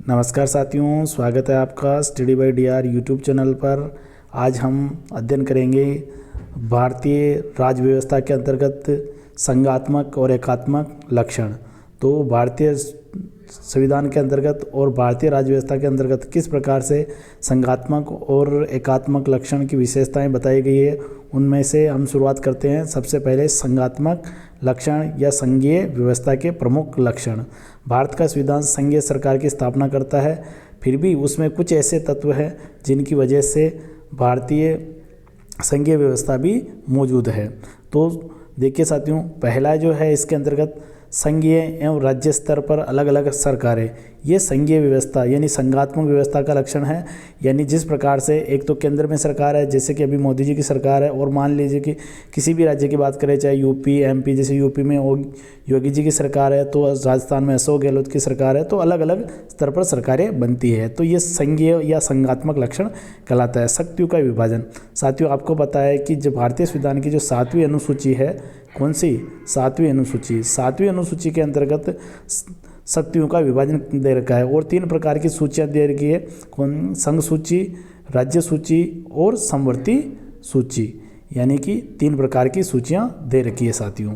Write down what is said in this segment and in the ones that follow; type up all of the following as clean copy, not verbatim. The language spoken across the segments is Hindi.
नमस्कार साथियों, स्वागत है आपका study by DR YouTube channel पर। आज हम अध्ययन करेंगे भारतीय राज्य व्यवस्था के अंतर्गत संघात्मक और एकात्मक लक्षण। तो भारतीय संविधान के अंतर्गत और भारतीय राज्य व्यवस्था के अंतर्गत किस प्रकार से संघात्मक और एकात्मक लक्षण की विशेषताएं बताई गई है, उनमें से हम शुरुआत करते हैं। सबसे पहले संघात्मक लक्षण या संघीय व्यवस्था के प्रमुख लक्षण। भारत का संविधान संघीय सरकार की स्थापना करता है, फिर भी उसमें कुछ ऐसे तत्व हैं जिनकी वजह से भारतीय संघीय व्यवस्था भी मौजूद है। तो देखिए साथियों, पहला जो है इसके अंतर्गत संघीय एवं राज्य स्तर पर अलग अलग सरकारें, ये संघीय व्यवस्था यानी संघात्मक व्यवस्था का लक्षण है। यानी जिस प्रकार से एक तो केंद्र में सरकार है, जैसे कि अभी मोदी जी की सरकार है, और मान लीजिए कि किसी भी राज्य की बात करें, चाहे यूपी एमपी, जैसे यूपी में योगी जी की सरकार है, तो राजस्थान में अशोक गहलोत की सरकार है, तो अलग अलग स्तर पर सरकारें बनती है। तो ये संघीय या संघात्मक लक्षण कहलाता है। शक्तियों का विभाजन, साथियों आपको पता है कि जो भारतीय संविधान की जो 7वीं अनुसूची है, कौन सी 7वीं अनुसूची, 7वीं अनुसूची के अंतर्गत शक्तियों का विभाजन दे रखा है और 3 प्रकार की सूचियां दे रखी है। कौन? संघ सूची, राज्य सूची और समवर्ती सूची, यानी कि 3 प्रकार की सूचियां दे रखी है साथियों।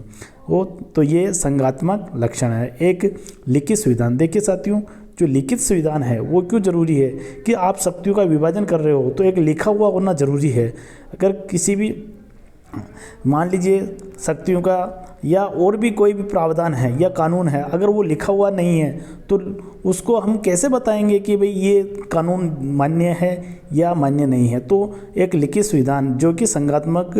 वो तो ये संघात्मक लक्षण है। एक लिखित संविधान, देखिए साथियों, जो लिखित संविधान है वो क्यों जरूरी है कि आप शक्तियों का विभाजन कर रहे हो तो एक लिखा हुआ होना जरूरी है। अगर किसी भी मान लीजिए शक्तियों का या और भी कोई भी प्रावधान है या कानून है, अगर वो लिखा हुआ नहीं है तो उसको हम कैसे बताएंगे कि भाई ये कानून मान्य है या मान्य नहीं है। तो एक लिखित संविधान जो कि संघात्मक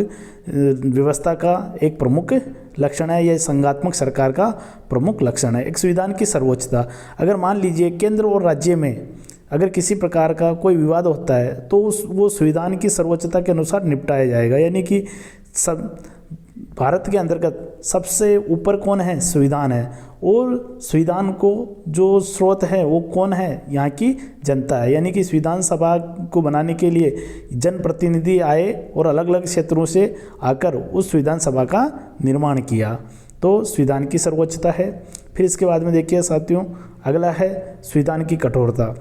व्यवस्था का एक प्रमुख लक्षण है, यह संघात्मक सरकार का प्रमुख लक्षण है। एक संविधान की सर्वोच्चता, अगर मान लीजिए केंद्र और राज्य में अगर किसी प्रकार का कोई विवाद होता है तो वो संविधान की सर्वोच्चता के अनुसार निपटाया जाएगा। यानी कि सब भारत के अंतर्गत सबसे ऊपर कौन है? संविधान है, और संविधान को जो स्रोत है वो कौन है? यहाँ की जनता है। यानी कि संविधान सभा को बनाने के लिए जनप्रतिनिधि आए और अलग अलग क्षेत्रों से आकर उस संविधान सभा का निर्माण किया। तो संविधान की सर्वोच्चता है। फिर इसके बाद में देखिए साथियों, अगला है संविधान की कठोरता।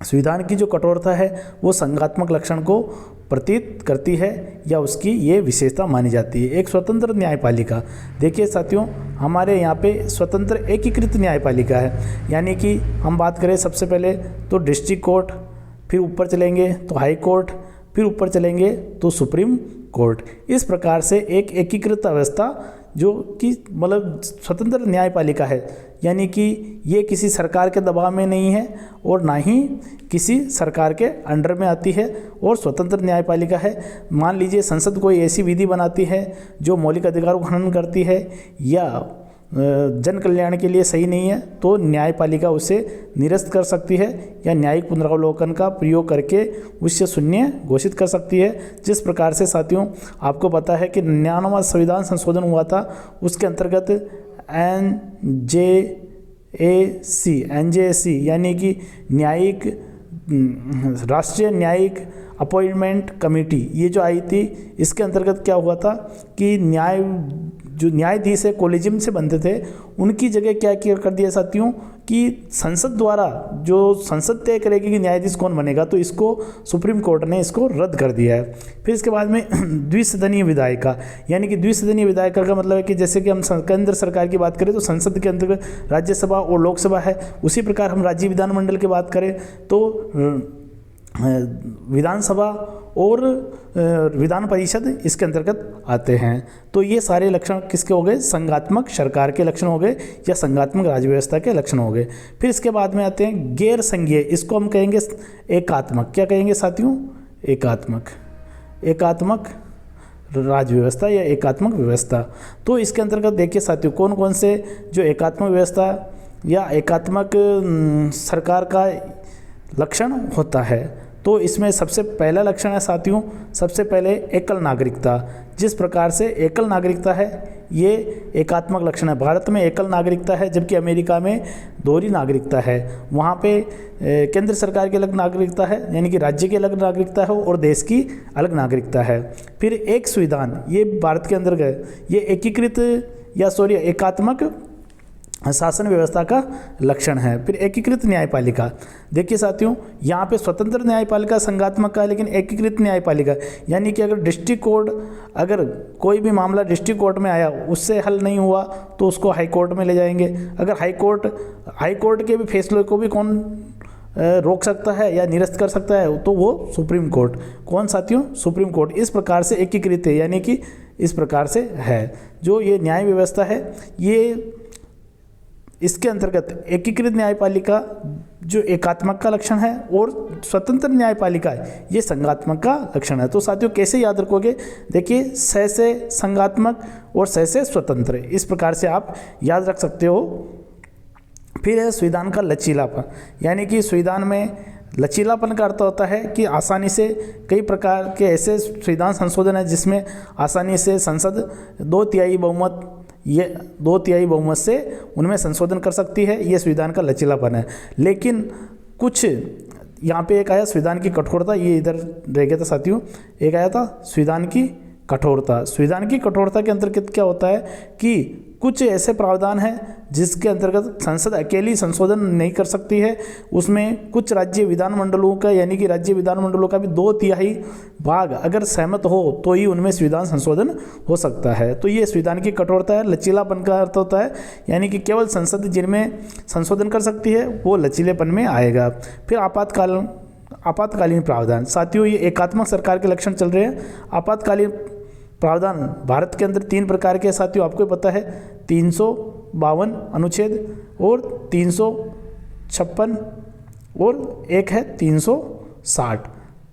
संविधान की जो कठोरता है वो संघात्मक लक्षण को प्रतीत करती है या उसकी ये विशेषता मानी जाती है। एक स्वतंत्र न्यायपालिका, देखिए साथियों, हमारे यहाँ पे स्वतंत्र एकीकृत न्यायपालिका है। यानी कि हम बात करें सबसे पहले तो डिस्ट्रिक्ट कोर्ट, फिर ऊपर चलेंगे तो हाई कोर्ट, फिर ऊपर चलेंगे तो सुप्रीम कोर्ट। इस प्रकार से एक एकीकृत व्यवस्था जो कि मतलब स्वतंत्र न्यायपालिका है, यानी कि ये किसी सरकार के दबाव में नहीं है और ना ही किसी सरकार के अंडर में आती है और स्वतंत्र न्यायपालिका है। मान लीजिए संसद कोई ऐसी विधि बनाती है जो मौलिक अधिकारों का हनन करती है या जन कल्याण के लिए सही नहीं है, तो न्यायपालिका उसे निरस्त कर सकती है या न्यायिक पुनरावलोकन का प्रयोग करके उससे शून्य घोषित कर सकती है। जिस प्रकार से साथियों आपको पता है कि 99वां संविधान संशोधन हुआ था, उसके अंतर्गत एनजेसी यानी कि न्यायिक राष्ट्रीय न्यायिक अपॉइंटमेंट कमेटी ये जो आई थी, इसके अंतर्गत क्या हुआ था कि जो न्यायाधीश है कोलेजियम से बनते थे, उनकी जगह क्या किया कर दिया साथियों कि संसद द्वारा जो संसद तय करेगी कि न्यायाधीश कौन बनेगा, तो इसको सुप्रीम कोर्ट ने इसको रद्द कर दिया है। फिर इसके बाद में द्विसदनीय विधायिका, यानी कि द्विसदनीय विधायिका का मतलब है कि जैसे कि हम केंद्र सरकार की बात करें तो संसद के अंतर्गत राज्यसभा और लोकसभा है, उसी प्रकार हम राज्य विधानमंडल की बात करें तो विधानसभा और विधान परिषद इसके अंतर्गत आते हैं। तो ये सारे लक्षण किसके हो गए? संघात्मक सरकार के लक्षण हो गए या संघात्मक राज्य व्यवस्था के लक्षण हो गए। फिर इसके बाद में आते हैं गैर संघीय, इसको हम कहेंगे एकात्मक। क्या कहेंगे साथियों? एकात्मक राज्य व्यवस्था या एकात्मक व्यवस्था। तो इसके अंतर्गत देखिए साथियों कौन कौन से जो एकात्मक व्यवस्था या एकात्मक सरकार का लक्षण होता है। तो इसमें सबसे पहला लक्षण है साथियों, सबसे पहले एकल नागरिकता। जिस प्रकार से एकल नागरिकता है ये एकात्मक लक्षण है। भारत में एकल नागरिकता है जबकि अमेरिका में दोहरी नागरिकता है। वहाँ पे केंद्र सरकार की अलग नागरिकता है, यानी कि राज्य की अलग नागरिकता है और देश की अलग नागरिकता है। फिर एक संविधान, ये भारत के अंदर गए, ये एकीकृत एकात्मक शासन व्यवस्था का लक्षण है। फिर एकीकृत न्यायपालिका, देखिए साथियों यहाँ पे स्वतंत्र न्यायपालिका संघात्मक का है, लेकिन एकीकृत न्यायपालिका यानी कि अगर डिस्ट्रिक्ट कोर्ट, अगर कोई भी मामला डिस्ट्रिक्ट कोर्ट में आया उससे हल नहीं हुआ तो उसको हाई कोर्ट में ले जाएंगे। अगर हाई कोर्ट के भी फैसले को भी कौन रोक सकता है या निरस्त कर सकता है, तो वो सुप्रीम कोर्ट। कौन साथियों? Supreme court. इस प्रकार से एकीकृत है, यानी कि इस प्रकार से है जो ये न्याय व्यवस्था है। ये इसके अंतर्गत एकीकृत न्यायपालिका जो एकात्मक का लक्षण है और स्वतंत्र न्यायपालिका है ये संघात्मक का लक्षण है। तो साथियों कैसे याद रखोगे? देखिए स से संघात्मक और स से स्वतंत्र, इस प्रकार से आप याद रख सकते हो। फिर है संविधान का लचीलापन, यानी कि संविधान में लचीलापन का अर्थ होता है कि आसानी से कई प्रकार के ऐसे संविधान संशोधन है जिसमें आसानी से संसद 2/3 बहुमत से उनमें संशोधन कर सकती है। ये संविधान का लचीलापन है। लेकिन कुछ यहाँ पे एक आया संविधान की कठोरता, ये इधर रह गया था साथियों। एक आया था संविधान की कठोरता। संविधान की कठोरता के अंतर्गत क्या होता है कि कुछ ऐसे प्रावधान हैं जिसके अंतर्गत संसद अकेली संशोधन नहीं कर सकती है। उसमें कुछ राज्य विधानमंडलों का, यानी कि राज्य विधानमंडलों का भी 2/3 भाग अगर सहमत हो तो ही उनमें संविधान संशोधन हो सकता है। तो ये संविधान की कठोरता है। लचीलापन का अर्थ होता है यानी कि केवल संसद जिनमें संशोधन कर सकती है वो लचीलेपन में आएगा। फिर आपातकालीन प्रावधान, साथियों ये एकात्मक सरकार के लक्षण चल रहे हैं। आपातकालीन प्रावधान भारत के अंदर 3 प्रकार के साथियों, आपको पता है 352 अनुच्छेद और 356 और एक है 360।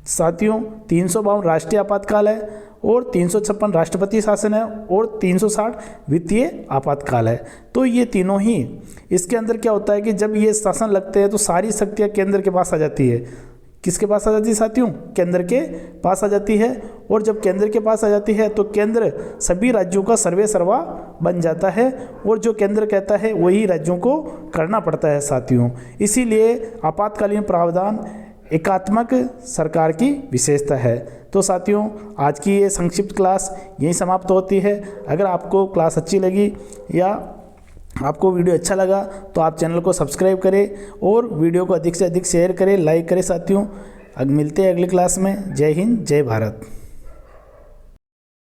साथियों 352 राष्ट्रीय आपातकाल है और 356 राष्ट्रपति शासन है और 360 वित्तीय आपातकाल है। तो ये तीनों ही, इसके अंदर क्या होता है कि जब ये शासन लगते हैं तो सारी शक्तियाँ केंद्र के पास आ जाती है। किसके पास आ जाती है साथियों? केंद्र के पास आ जाती है। और जब केंद्र के पास आ जाती है तो केंद्र सभी राज्यों का सर्वे सर्वा बन जाता है और जो केंद्र कहता है वही राज्यों को करना पड़ता है साथियों। इसीलिए आपातकालीन प्रावधान एकात्मक सरकार की विशेषता है। तो साथियों आज की ये संक्षिप्त क्लास यहीं समाप्त होती है। अगर आपको क्लास अच्छी लगी या आपको वीडियो अच्छा लगा तो आप चैनल को सब्सक्राइब करें और वीडियो को अधिक से अधिक शेयर करें, लाइक करें साथियों। अब मिलते हैं अगली क्लास में। जय हिंद, जय भारत।